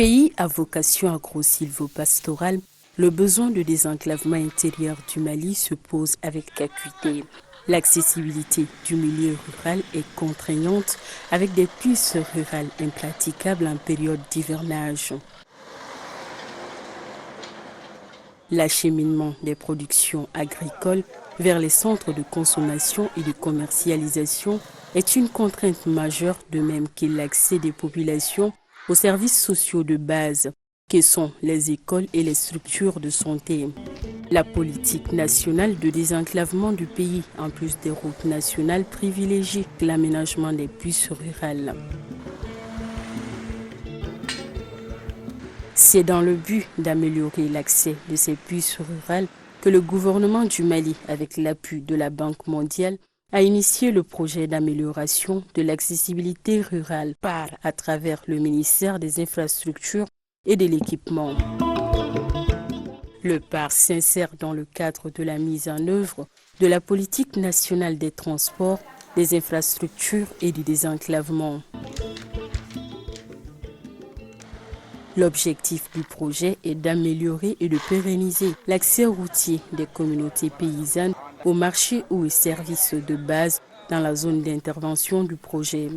pays à vocation agro-silvopastorale, le besoin de désenclavement intérieur du Mali se pose avec acuité. L'accessibilité du milieu rural est contraignante avec des pistes rurales impraticables en période d'hivernage. L'acheminement des productions agricoles vers les centres de consommation et de commercialisation est une contrainte majeure, de même que l'accès des populations aux services sociaux de base, que sont les écoles et les structures de santé. La politique nationale de désenclavement du pays, en plus des routes nationales, privilégie l'aménagement des puces rurales. C'est dans le but d'améliorer l'accès de ces puces rurales que le gouvernement du Mali, avec l'appui de la Banque mondiale, a initié le projet d'amélioration de l'accessibilité rurale PAR à travers le ministère des Infrastructures et de l'Équipement. Le PAR s'insère dans le cadre de la mise en œuvre de la politique nationale des transports, des infrastructures et du désenclavement. L'objectif du projet est d'améliorer et de pérenniser l'accès routier des communautés paysannes aux marchés ou aux services de base dans la zone d'intervention du projet.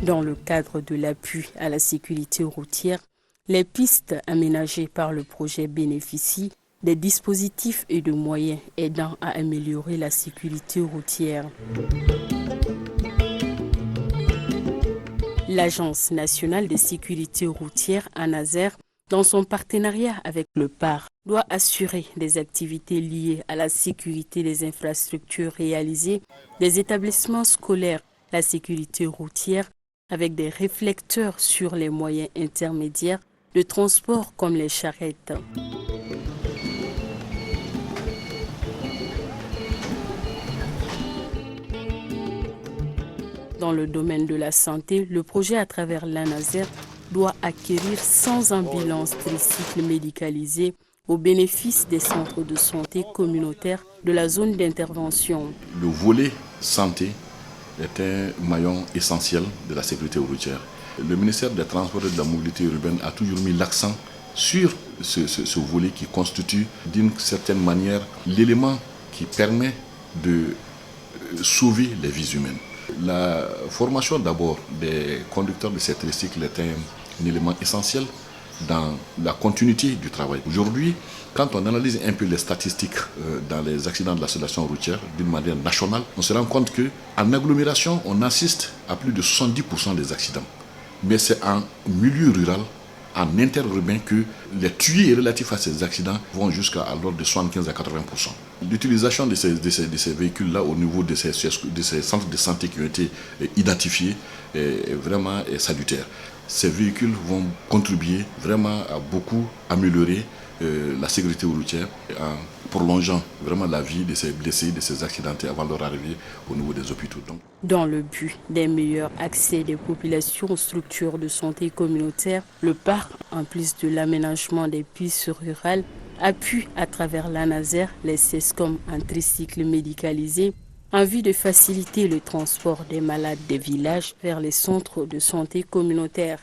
Dans le cadre de l'appui à la sécurité routière, les pistes aménagées par le projet bénéficient des dispositifs et de moyens aidant à améliorer la sécurité routière. L'Agence nationale de sécurité routière, ANASER, dans son partenariat avec le PAR, doit assurer des activités liées à la sécurité des infrastructures réalisées des établissements scolaires, la sécurité routière, avec des réflecteurs sur les moyens intermédiaires de transport comme les charrettes. Dans le domaine de la santé, le projet à travers l'ANASER doit acquérir 100 ambulances tricycles médicalisées au bénéfice des centres de santé communautaires de la zone d'intervention. Le volet santé est un maillon essentiel de la sécurité routière. Le ministère des Transports et de la Mobilité urbaine a toujours mis l'accent sur ce volet qui constitue d'une certaine manière l'élément qui permet de sauver les vies humaines. La formation d'abord des conducteurs de ces tricycles est un élément essentiel dans la continuité du travail. Aujourd'hui, quand on analyse un peu les statistiques dans les accidents de la circulation routière d'une manière nationale, on se rend compte qu'en agglomération, on assiste à plus de 70% des accidents. Mais c'est en milieu rural, en interurbain, que les tués relatifs à ces accidents vont jusqu'à l'ordre de 75 à 80%. L'utilisation de ces véhicules-là au niveau de ces centres de santé qui ont été identifiés est vraiment salutaire. Ces véhicules vont contribuer vraiment à beaucoup améliorer la sécurité routière en prolongeant vraiment la vie de ces blessés, de ces accidentés avant leur arrivée au niveau des hôpitaux. Dans le but d'un meilleur accès des populations aux structures de santé communautaire, le PAR, en plus de l'aménagement des pistes rurales, appuie à travers l'ANASER les CESCOM en tricycle médicalisé en vue de faciliter le transport des malades des villages vers les centres de santé communautaires.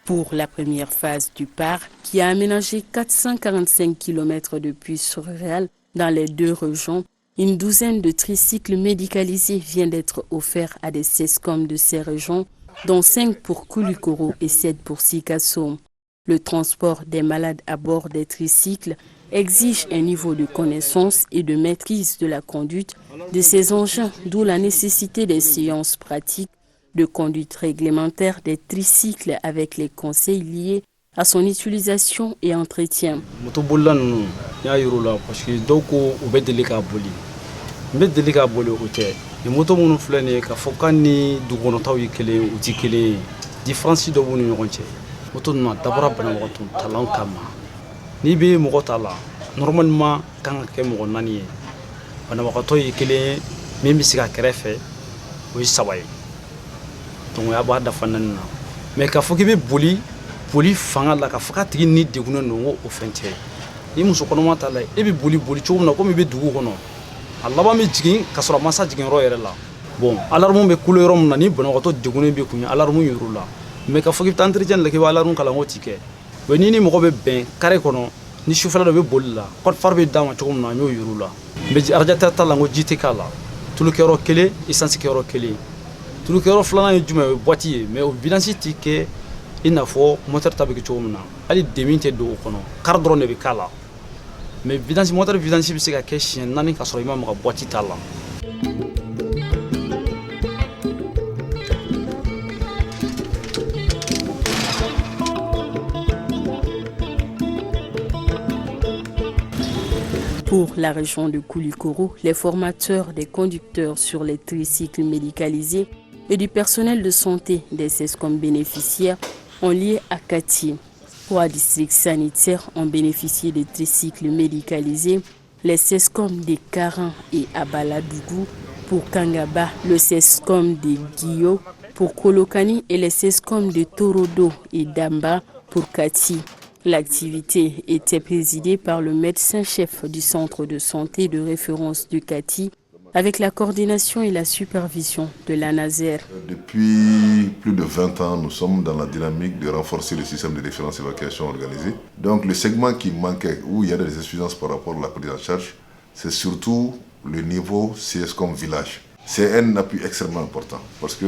Pour la première phase du PAR, qui a aménagé 445 km de pistes rurales dans les deux régions, une douzaine de tricycles médicalisés vient d'être offerts à des CESCOM de ces régions, dont 5 pour Koulikoro et 7 pour Sikasso. Le transport des malades à bord des tricycles exige un niveau de connaissance et de maîtrise de la conduite de ces engins, d'où la nécessité des séances pratiques de conduite réglementaire des tricycles avec les conseils liés à son utilisation et entretien. Normalement, quand on nani, on a wakati ikile mimi sika kerefe, oui sawai. Donc ya ba da fanan na. Mais ka foki be boli fanga la ka foka tigi ni deguno no o fente. Ni muso kono mata la e be boli choma na ko me be dugu kono. a laban bɛ jigin ka sɔrɔ masa jiginyɔrɔ yɛrɛ la bon alarme bɛ kule yɔrɔ min na ni banabagatɔ degunnen bɛ kun ye alarme yir'u la mais ka fɔ k'i bɛ taa entretien la k'i bɛ alarme kalan o ti kɛ wa ni mɔgɔ bɛ bɛn carré kɔnɔ ni sufɛla dɔ bɛ boli la code phare bɛ d'a ma cogo min na an y'o yir'u la mais radiateur ta la n ko ji tɛ k'a la tulukɛyɔrɔ kelen essence kɛyɔrɔ kelen tulukɛyɔrɔ filanan ye jumɛn o ye boîte ye mais o vidange ti kɛ i n'a fɔ moteur ta bɛ kɛ cogo min na hali demi tɛ don o kɔnɔ car dɔrɔn de bɛ k'a la mais vidange moteur vidange bɛ se ka kɛ siɲɛ 4 ka sɔrɔ i ma maga boîte ta la. Pour la région de Koulikoro, les formateurs des conducteurs sur les tricycles médicalisés et du personnel de santé des SESCOM bénéficiaires ont lié à Kati. 3 districts sanitaires ont bénéficié des tricycles médicalisés, les SESCOM de Karan et Abaladougou pour Kangaba, le SESCOM de Guyo pour Kolokani et les SESCOM de Torodo et Damba pour Kati. L'activité était présidée par le médecin-chef du centre de santé de référence de Kati avec la coordination et la supervision de l'ANASER. Depuis plus de 20 ans, nous sommes dans la dynamique de renforcer le système de référence évacuation organisée. Donc le segment qui manquait, où il y a des insuffisances par rapport à la prise en charge, c'est surtout le niveau CSCOM village. C'est un appui extrêmement important parce que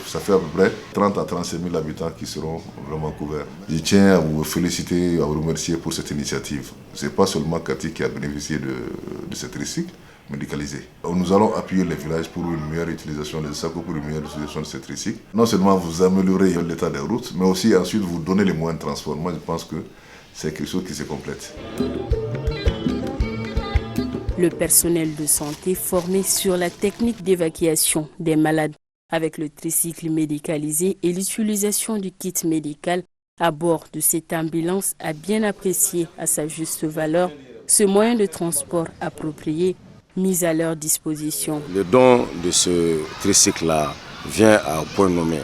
ça fait à peu près 30 à 35 000 habitants qui seront vraiment couverts. Je tiens à vous féliciter, à vous remercier pour cette initiative. Ce n'est pas seulement Kati qui a bénéficié de cette tricycle médicalisé. Nous allons appuyer les villages pour une meilleure utilisation des SACO, pour une meilleure utilisation de cette tricycle. Non seulement vous améliorer l'état des routes, mais aussi ensuite vous donner les moyens de transport. Moi je pense que c'est quelque chose qui se complète. Le personnel de santé formé sur la technique d'évacuation des malades avec le tricycle médicalisé et l'utilisation du kit médical à bord de cette ambulance a bien apprécié à sa juste valeur ce moyen de transport approprié mis à leur disposition. Le don de ce tricycle-là vient à un point nommé.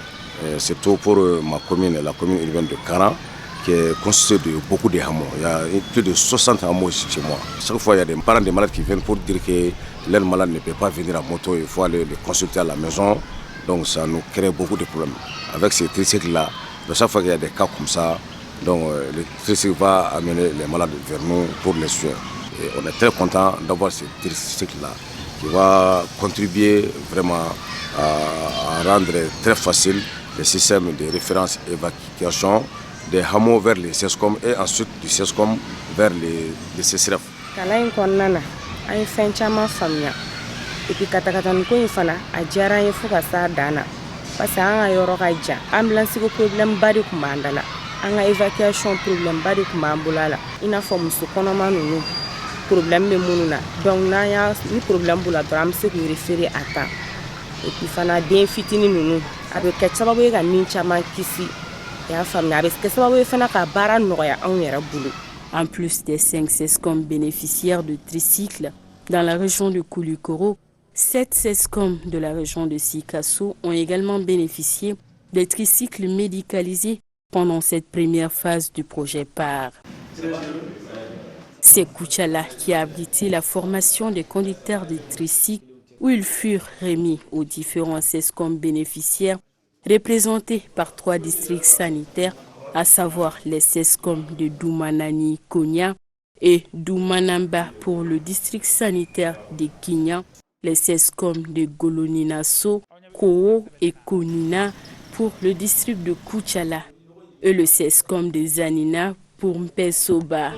C'est tout pour ma commune, la commune urbaine de Karan, qui est constituée de beaucoup de hameaux. Il y a plus de 60 hameaux chez moi. Chaque fois, il y a des parents des malades qui viennent pour dire que leur malade ne peut pas venir à moto, il faut aller les consulter à la maison. Donc ça nous crée beaucoup de problèmes. Avec ces tricycles-là, chaque fois qu'il y a des cas comme ça, donc le tricycle va amener les malades vers nous pour les soins. Et on est très content d'avoir ce tricycle-là qui va contribuer vraiment à rendre très facile le système de référence évacuation des hameaux vers les SESCOM et ensuite du SESCOM vers les CSRF. Kalan kɔnɔna na an ye fɛn caman faamuya et puis katakataninko in fana a diyara an ye fo ka s'a dan na parce que an ka yɔrɔ ka jan ambulance ko problème ba de tun b'an da la an ka évacuation problème ba de tun b'an bolo a la i n'a fɔ muso kɔnɔma ninnu problème bɛ minnu na donc n'an y'a ni problème b'u la dɔrɔn an bɛ se k'u référer à temps et puis fana den fitinin ninnu a bɛ kɛ sababu ye ka nin caman kisi. En plus des 5 SESCOM bénéficiaires de tricycles dans la région de Koulikoro, 7 SESCOM de la région de Sikasso ont également bénéficié des tricycles médicalisés pendant cette première phase du projet PAR. C'est Kouchala qui a abrité la formation des conducteurs de tricycles où ils furent remis aux différents SESCOM bénéficiaires représentés par 3 districts sanitaires, à savoir les SESCOM de Doumanani Konya et Doumanamba pour le district sanitaire de Kinya, les SESCOM de Goloninaso, Koo et Konina pour le district de Kouchala et le SESCOM de Zanina pour Mpesoba.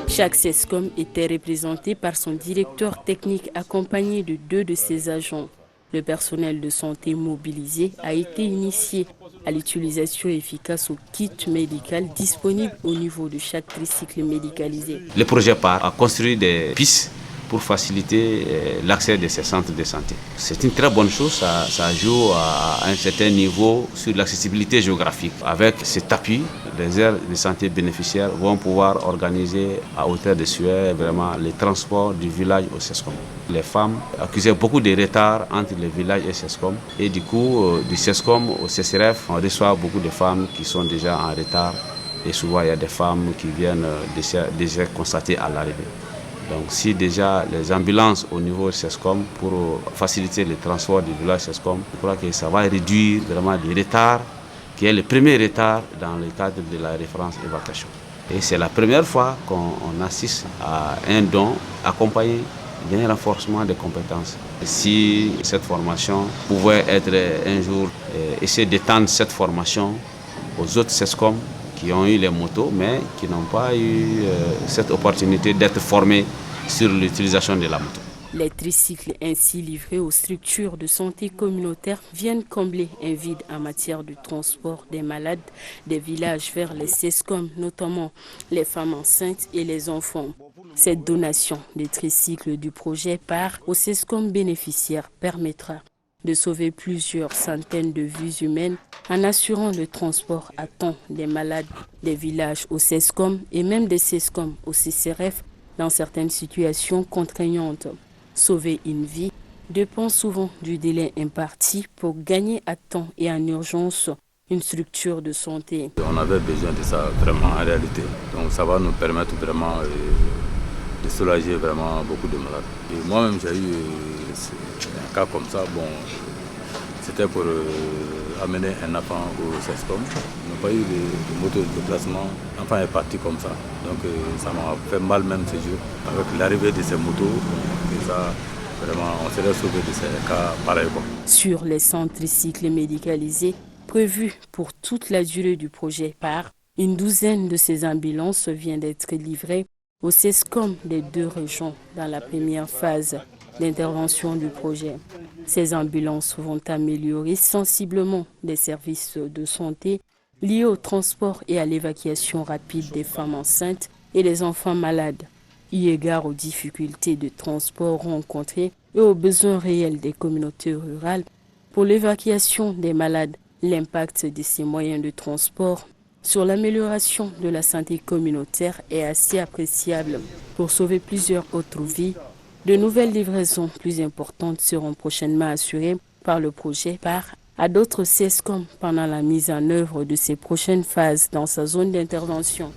Chaque SESCOM était représenté par son directeur technique accompagné de 2 de ses agents. Le personnel de santé mobilisé a été initié à l'utilisation efficace au kit médical disponible au niveau de chaque tricycle médicalisé. Le projet PAR a construit des pistes pour faciliter l'accès de ces centres de santé. C'est une très bonne chose, ça joue à un certain niveau sur l'accessibilité géographique. Avec cet appui, les aires de santé bénéficiaires vont pouvoir organiser à hauteur de souhait vraiment les transports du village au SESCOM. Les femmes accusaient beaucoup de retard entre le village et SESCOM et du coup, du SESCOM au CSRF, on reçoit beaucoup de femmes qui sont déjà en retard Et souvent, il y a des femmes qui viennent déjà constater à l'arrivée. Donc si déjà les ambulances au niveau SESCOM, pour faciliter le transport du village SESCOM, je crois que ça va réduire vraiment le retard, qui est le premier retard dans le cadre de la référence évacuation. Et c'est la première fois qu'on assiste à un don accompagné d'un renforcement des compétences. Si cette formation pouvait être un jour, essayer d'étendre cette formation aux autres SESCOM qui ont eu les motos, mais qui n'ont pas eu cette opportunité d'être formés sur l'utilisation de la moto. Les tricycles ainsi livrés aux structures de santé communautaires viennent combler un vide en matière de transport des malades des villages vers les SESCOM, notamment les femmes enceintes et les enfants. Cette donation des tricycles du projet PAR aux SESCOM bénéficiaires permettra de sauver plusieurs centaines de vies humaines en assurant le transport à temps des malades des villages au SESCOM et même des SESCOM au CCRF dans certaines situations contraignantes. Sauver une vie dépend souvent du délai imparti pour gagner à temps et en urgence une structure de santé. On avait besoin de ça vraiment en réalité. Donc ça va nous permettre vraiment de soulager vraiment beaucoup de malades. Et moi-même j'ai eu un cas comme ça. Bon, c'était pour amener un enfant au SESCOM. On n'a pas eu de moto de déplacement. L'enfant est parti comme ça. Donc ça m'a fait mal même ce jour. Avec l'arrivée de ces motos, déjà, vraiment, on serait sauvé de ces cas pareils. Sur les 100 tricycles médicalisés prévus pour toute la durée du projet PAR, une douzaine de ces ambulances vient d'être livrées au SESCOM des 2 régions dans la première phase d'intervention du projet. Ces ambulances vont améliorer sensiblement les services de santé liés au transport et à l'évacuation rapide des femmes enceintes et des enfants malades, eu égard aux difficultés de transport rencontrées et aux besoins réels des communautés rurales. Pour l'évacuation des malades, l'impact de ces moyens de transport sur l'amélioration de la santé communautaire est assez appréciable. Pour sauver plusieurs autres vies, de nouvelles livraisons plus importantes seront prochainement assurées par le projet PAR à d'autres SESCOM pendant la mise en œuvre de ces prochaines phases dans sa zone d'intervention.